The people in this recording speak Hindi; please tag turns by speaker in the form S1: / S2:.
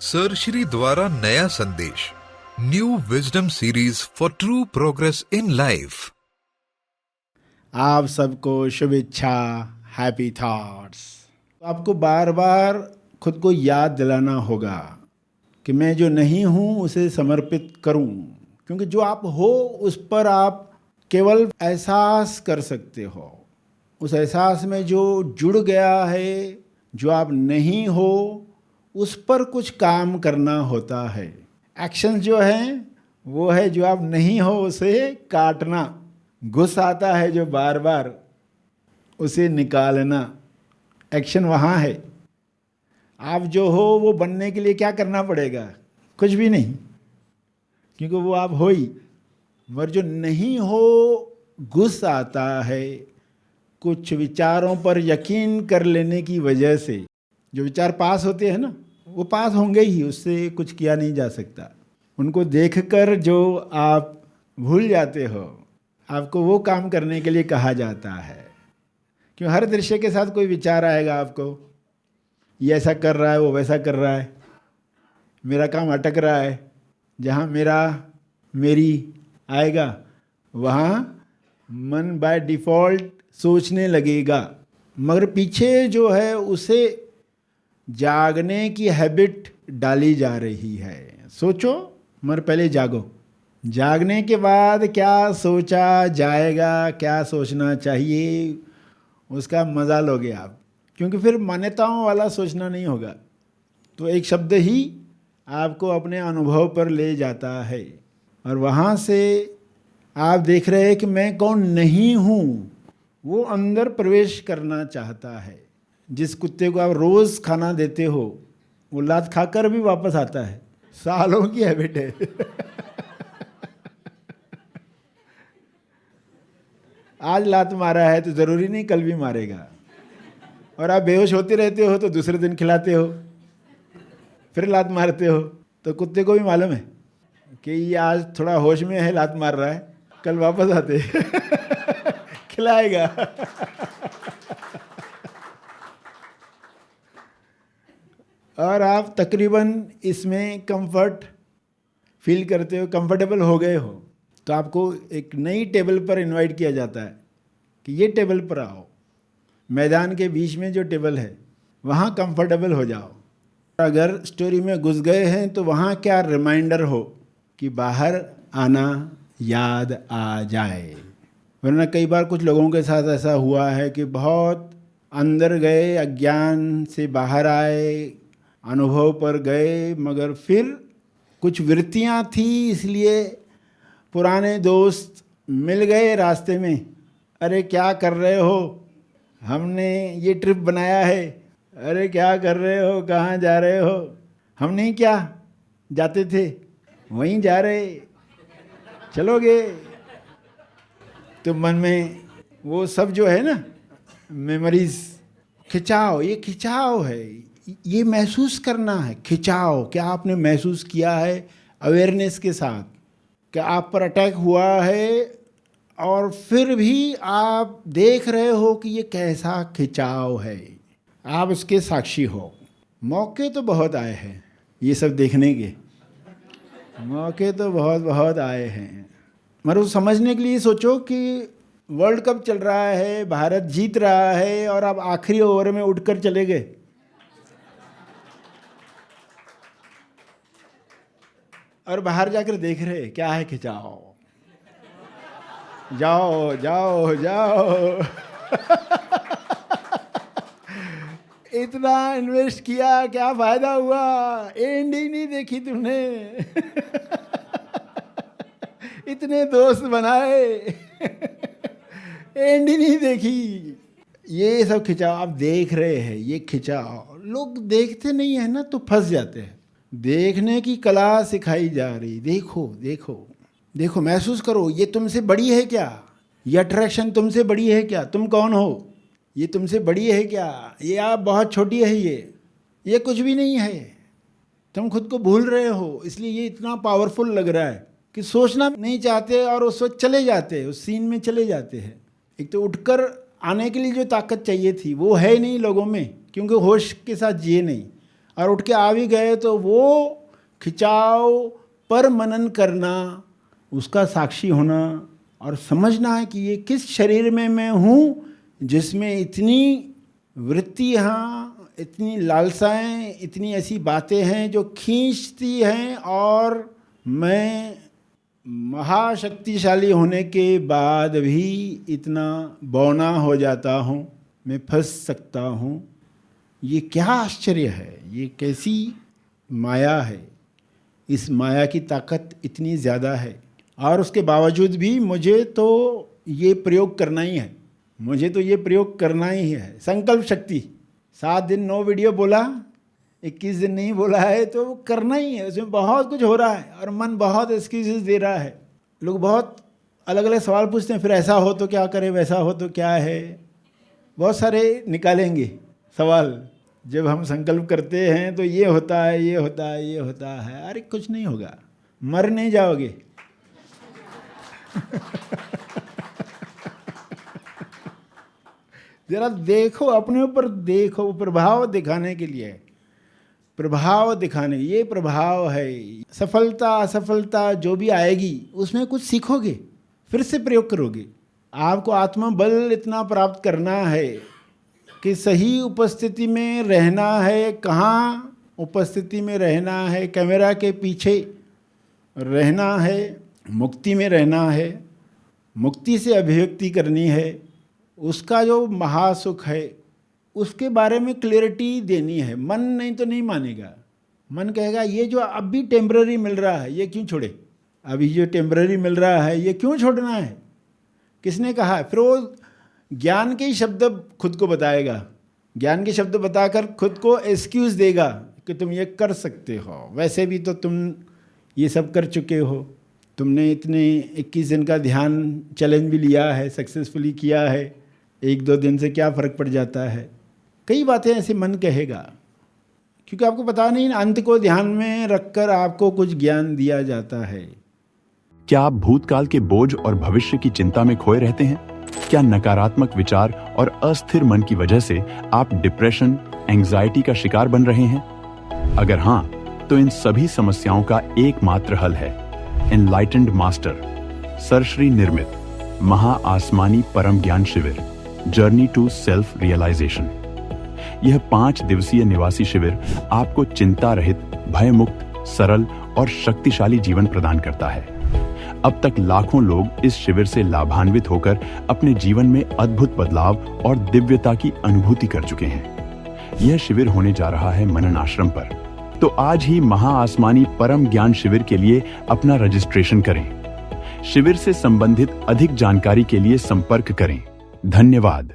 S1: सर श्री द्वारा नया संदेश, new wisdom series for true progress in life.
S2: आप सबको शुभेच्छा, हैप्पी थॉट्स। आपको बार बार खुद को याद दिलाना होगा कि मैं जो नहीं हूँ उसे समर्पित करूँ, क्योंकि जो आप हो उस पर आप केवल एहसास कर सकते हो। उस एहसास में जो जुड़ गया है, जो आप नहीं हो, उस पर कुछ काम करना होता है। एक्शन जो है वो है जो आप नहीं हो उसे काटना। गुस्सा आता है जो बार बार, उसे निकालना। एक्शन वहाँ है। आप जो हो वो बनने के लिए क्या करना पड़ेगा? कुछ भी नहीं, क्योंकि वो आप हो ही। मगर जो नहीं हो, गुस्सा आता है कुछ विचारों पर यकीन कर लेने की वजह से। जो विचार पास होते हैं ना, वो पास होंगे ही, उससे कुछ किया नहीं जा सकता। उनको देखकर जो आप भूल जाते हो, आपको वो काम करने के लिए कहा जाता है। क्यों? हर दृश्य के साथ कोई विचार आएगा आपको, ये ऐसा कर रहा है, वो वैसा कर रहा है, मेरा काम अटक रहा है। जहाँ मेरा मेरी आएगा वहाँ मन बाय डिफ़ॉल्ट सोचने लगेगा। मगर पीछे जो है उसे जागने की हैबिट डाली जा रही है। सोचो मगर पहले जागो। जागने के बाद क्या सोचा जाएगा, क्या सोचना चाहिए, उसका मज़ा लोगे आप। क्योंकि फिर मान्यताओं वाला सोचना नहीं होगा। तो एक शब्द ही आपको अपने अनुभव पर ले जाता है, और वहाँ से आप देख रहे हैं कि मैं कौन नहीं हूँ। वो अंदर प्रवेश करना चाहता है। जिस कुत्ते को आप रोज़ खाना देते हो, वो लात खाकर भी वापस आता है। सालों की हैबिट है। आज लात मारा है तो ज़रूरी नहीं कल भी मारेगा। और आप बेहोश होते रहते हो तो दूसरे दिन खिलाते हो, फिर लात मारते हो। तो कुत्ते को भी मालूम है कि ये आज थोड़ा होश में है, लात मार रहा है, कल वापस आते खिलाएगा। और आप तकरीबन इसमें कंफर्ट फील करते हो, कंफर्टेबल हो गए हो, तो आपको एक नई टेबल पर इनवाइट किया जाता है कि ये टेबल पर आओ। मैदान के बीच में जो टेबल है वहाँ कंफर्टेबल हो जाओ। अगर स्टोरी में घुस गए हैं तो वहाँ क्या रिमाइंडर हो कि बाहर आना याद आ जाए। वरना कई बार कुछ लोगों के साथ ऐसा हुआ है कि बहुत अंदर गए, अज्ञान से बाहर आए, अनुभव पर गए, मगर फिर कुछ वृत्तियाँ थी, इसलिए पुराने दोस्त मिल गए रास्ते में। अरे क्या कर रहे हो, हमने ये ट्रिप बनाया है। अरे क्या कर रहे हो, कहाँ जा रहे हो? हम नहीं क्या जाते थे, वहीं जा रहे, चलोगे? तो मन में वो सब जो है ना, मेमोरीज, खिंचाव, ये खिंचाव है। ये महसूस करना है खिंचाव। क्या आपने महसूस किया है अवेयरनेस के साथ? क्या आप पर अटैक हुआ है और फिर भी आप देख रहे हो कि ये कैसा खिंचाव है? आप उसके साक्षी हो। मौके तो बहुत आए हैं ये सब देखने के, मौके तो बहुत बहुत आए हैं। मगर उस समझने के लिए सोचो कि वर्ल्ड कप चल रहा है, भारत जीत रहा है, और आप आखिरी ओवर में उठकर चले गए। और बाहर जाकर देख रहे क्या है खिंचाव। जाओ जाओ जाओ। इतना इन्वेस्ट किया, क्या फायदा हुआ? एंड ही नहीं देखी तुमने। इतने दोस्त बनाए, एंड ही नहीं देखी। ये सब खिंचाव आप देख रहे हैं। ये खिंचाव लोग देखते नहीं है ना, तो फंस जाते हैं। देखने की कला सिखाई जा रही। देखो देखो देखो, महसूस करो। ये तुमसे बड़ी है क्या? ये अट्रैक्शन तुमसे बड़ी है क्या? तुम कौन हो? ये तुमसे बड़ी है क्या? ये आप बहुत छोटी है। ये कुछ भी नहीं है। तुम खुद को भूल रहे हो, इसलिए ये इतना पावरफुल लग रहा है कि सोचना नहीं चाहते और उस वक्त चले जाते हैं, उस सीन में चले जाते हैं। एक तो उठकर आने के लिए जो ताकत चाहिए थी वो है नहीं लोगों में, क्योंकि होश के साथ जिए नहीं। और उठ के आ भी गए तो वो खिंचाव पर मनन करना, उसका साक्षी होना और समझना है कि ये किस शरीर में मैं हूँ जिसमें इतनी वृत्तियाँ, इतनी लालसाएं, इतनी ऐसी बातें हैं जो खींचती हैं, और मैं महाशक्तिशाली होने के बाद भी इतना बौना हो जाता हूँ, मैं फंस सकता हूँ। ये क्या आश्चर्य है, ये कैसी माया है। इस माया की ताकत इतनी ज़्यादा है और उसके बावजूद भी मुझे तो ये प्रयोग करना ही है, मुझे तो ये प्रयोग करना ही है। संकल्प शक्ति, 7 दिन 9 वीडियो बोला, 21 दिन नहीं बोला है तो वो करना ही है। उसमें बहुत कुछ हो रहा है और मन बहुत एक्सक्यूजेस दे रहा है। लोग बहुत अलग अलग सवाल पूछते हैं, फिर ऐसा हो तो क्या करें, वैसा हो तो क्या है, बहुत सारे निकालेंगे सवाल। जब हम संकल्प करते हैं तो ये होता है, ये होता है, ये होता है। अरे कुछ नहीं होगा, मर नहीं जाओगे। जरा देखो, अपने ऊपर देखो, प्रभाव दिखाने के लिए, प्रभाव दिखाने, ये प्रभाव है। सफलता असफलता जो भी आएगी उसमें कुछ सीखोगे, फिर से प्रयोग करोगे। आपको आत्मबल इतना प्राप्त करना है कि सही उपस्थिति में रहना है। कहाँ उपस्थिति में रहना है? कैमरा के पीछे रहना है, मुक्ति में रहना है, मुक्ति से अभिव्यक्ति करनी है। उसका जो महासुख है उसके बारे में क्लैरिटी देनी है। मन नहीं तो नहीं मानेगा, मन कहेगा ये जो अभी टेम्पररी मिल रहा है ये क्यों छोड़े, अभी जो टेम्पररी मिल रहा है ये क्यों छोड़ना है, किसने कहा है? फिर वो ज्ञान के ही शब्द खुद को बताएगा, ज्ञान के शब्द बताकर खुद को एक्सक्यूज़ देगा कि तुम ये कर सकते हो, वैसे भी तो तुम ये सब कर चुके हो, तुमने इतने 21 दिन का ध्यान चैलेंज भी लिया है, सक्सेसफुली किया है, 1-2 दिन से क्या फ़र्क पड़ जाता है। कई बातें ऐसे मन कहेगा क्योंकि आपको पता नहीं, अंत को ध्यान में रखकर आपको कुछ ज्ञान दिया जाता है।
S3: क्या आप भूतकाल के बोझ और भविष्य की चिंता में खोए रहते हैं? क्या नकारात्मक विचार और अस्थिर मन की वजह से आप डिप्रेशन, एंजाइटी का शिकार बन रहे हैं? अगर हाँ, तो इन सभी समस्याओं का एकमात्र हल है एनलाइटेंड मास्टर सर श्री निर्मित महा आसमानी परम ज्ञान शिविर, जर्नी टू सेल्फ रियलाइजेशन। यह 5 दिवसीय निवासी शिविर आपको चिंता रहित, भयमुक्त, सरल और शक्तिशाली जीवन प्रदान करता है। अब तक लाखों लोग इस शिविर से लाभान्वित होकर अपने जीवन में अद्भुत बदलाव और दिव्यता की अनुभूति कर चुके हैं। यह शिविर होने जा रहा है मनन आश्रम पर, तो आज ही महा आसमानी परम ज्ञान शिविर के लिए अपना रजिस्ट्रेशन करें। शिविर से संबंधित अधिक जानकारी के लिए संपर्क करें। धन्यवाद।